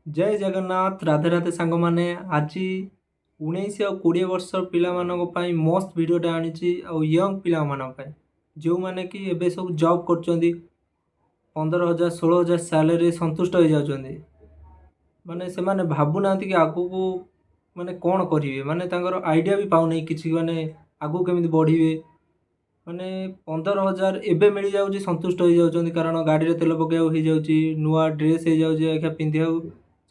जय जगन्नाथ राधे राधे सांग मैंने आज 19 और 20 वर्ष पाई मस्त भिडटे आनी यंग पिला जो मैंने कि एबे सब जॉब कर 15,000 16,000 सैलरी संतुष्ट हो जाती माने से माने भावुना कि आगू को माने कौन करेंगे माने आइडिया भी पाऊना कि माने आगू केमी बढ़े माने 15,000 एबे मिल जाऊँ संतुष्ट हो जाती कारण गाड़ी में तेल पकड़ हो जाऊँगी नुआ ड्रेस हो जाए पिंधा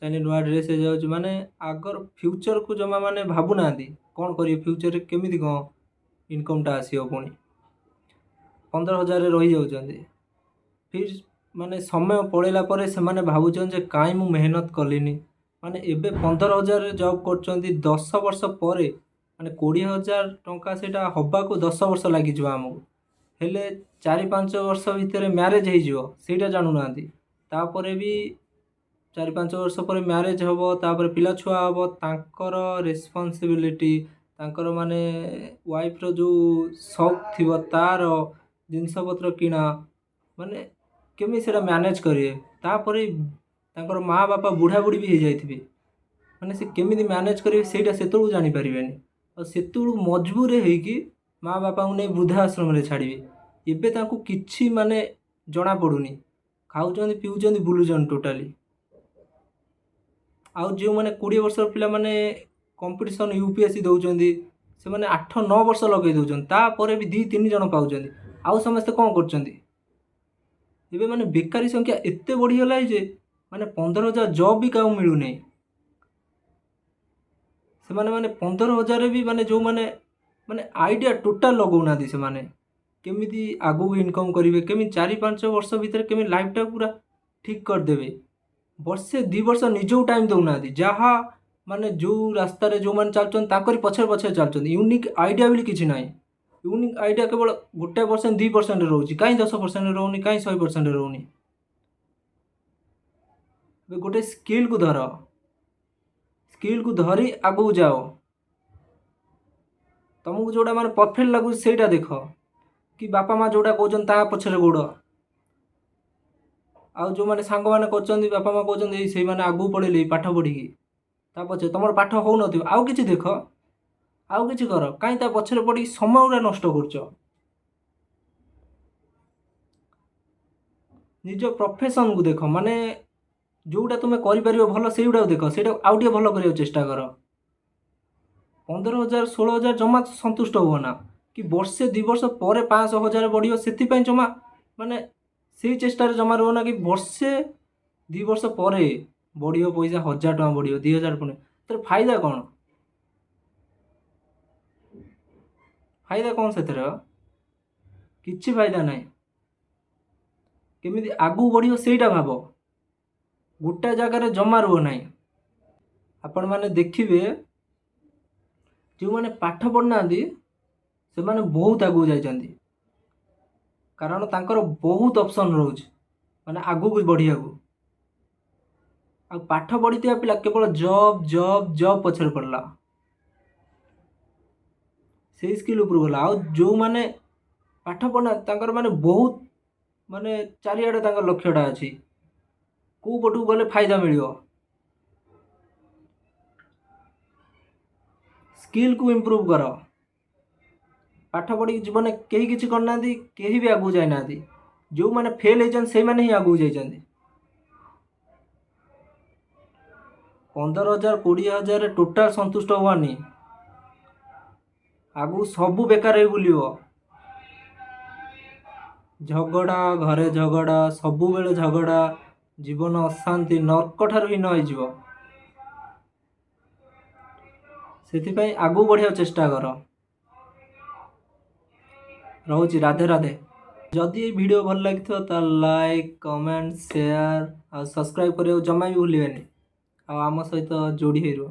चाहिए नुआ ड्रेस हो जाऊँगी माने आगर फ्यूचर को जमा माने भावुना कौन करेंगे फ्यूचर केमी कौन इनकमटा आसो पुणी 15,000 रही जाऊँच फिर माने समय पड़ेला पर से माने भावुन कहीं मु मेहनत कलिनी माने एबे 15,000 जॉब कर 10 वर्ष पर माने 20,000 टंका से हवा को 10 वर्ष लगी आमको हेले 4-5 वर्ष भितर म्यारेज हो जानू ना तापर भी 4-5 वर्ष पर म्यारेज हम तापर पिला छुआ हम तांकर रेस्पॉन्सिबिलिटी तांकर माने वाइफ रो जो शौक थी तार जिनस पत्र किना माने केमी से मैनेज करेंगे तापर तांकर माँ बापा बुढ़ा बुढ़ी भी हो जाइए माने से केमी मैनेज करेंगे से जानीपर और से मजबूर होगी माँ बापा को नहीं वृद्धाश्रम में छाड़े एबे तांको किछि माने जना पड़ुनी खाऊं पीऊँ बुलून टोटाली आउ जो मैंने 20 वर्ष पिला माने कंपटीशन यूपीएससी दौरान से मैंने 8-9 वर्ष लगे दौरान तापर भी 2-3 जन पाँच आउ समस्ते कौन कर माने बेकारी संख्या एत बढ़ीगला जे माने 15,000 जॉब भी क्या मिलूना से माने 15,000 भी माने जो माने माने आइडिया टोटाल लगौना से माने केमिति आगू इनकम करेंगे केमी 4-5 वर्ष भीतर केमी लाइफटा पूरा ठीक करदे वर्षे 2 वर्ष निजो टाइम दौना जहाँ माने जो रास्ता जो मैंने चलते पछे पछे चलते यूनिक आइडिया भी किसी ना यूनिक आइडिया केवल 1% 2% रोचे कहीं 10% रोनी कहीं 100% रोनी गोटे स्किल को धर स्किल को धरी आगू जाओ तुमको जोड़ा माने परफेक्ट लगुच से देख कि बापा माँ जोड़ा कहते ता पछरे गोड़ आउ जो मैंने सांग मैंने बापा माँ कहते से मैंने आगू पढ़े पाठ पढ़ी पचे तुम पाठ हो आउ कि देख आउ कि कर कहीं पछरे पड़ी समय गुड़ा नष्ट कर निज प्रोफेशन को देख माने जोटा तुम्हें कर भल से देख से आउ टे भल कर चेष्टा कर 15,000 16,000 जमा संतुष्ट हो ना कि वर्षे 2 वर्ष पर 500,000 बढ़िया से जमा माने से चेष्टार जमा रो ना कि वर्षे 2 वर्ष पर बढ़िया पैसा 1,000 टका बढ़िया 2,000 पुणी तो फायदा कौन से किछि फायदा ना केमी आगू बढ़िया से भाव गोटे जगार जमा रो ना आपण मैंने देखिए जो मैंने पाठ पढ़ना से माने बहुत आगू जाइछन्ति कारण तांकर बहुत ऑप्शन रोज माने आगू को बढ़िया को आ पाठ पढ़ी पिला केवल जॉब जॉब जॉब पछर पड़ला से स्किल ऊपर गला आ जो माने पाठ पढ़ना तांकर माने बहुत माने चारिआडे तांकर लक्ष्यटा अछि को पटू गले फायदा मिलियो स्किल को इम्प्रूव कर पाठ पढ़ी जीवन कहीं किसी करना कहीं भी आगू जाना जो मैंने फेल होती ही आगू जाइए 15,000 20,000 टोटाल संतुष्ट हुआनी आगू सबू बेकार ही बुलियो झगड़ा घरे झगड़ा सबु बेले झगड़ा जीवन अशांति नर्क ठार हीन हो से आगू बढ़िया चेष्टा कर रोची राधे राधे जदि ये वीडियो भल लगी तो लाइक कमेंट शेयर और सब्सक्राइब करियो जमा भी भूलिए आम सहित जोड़ी हो।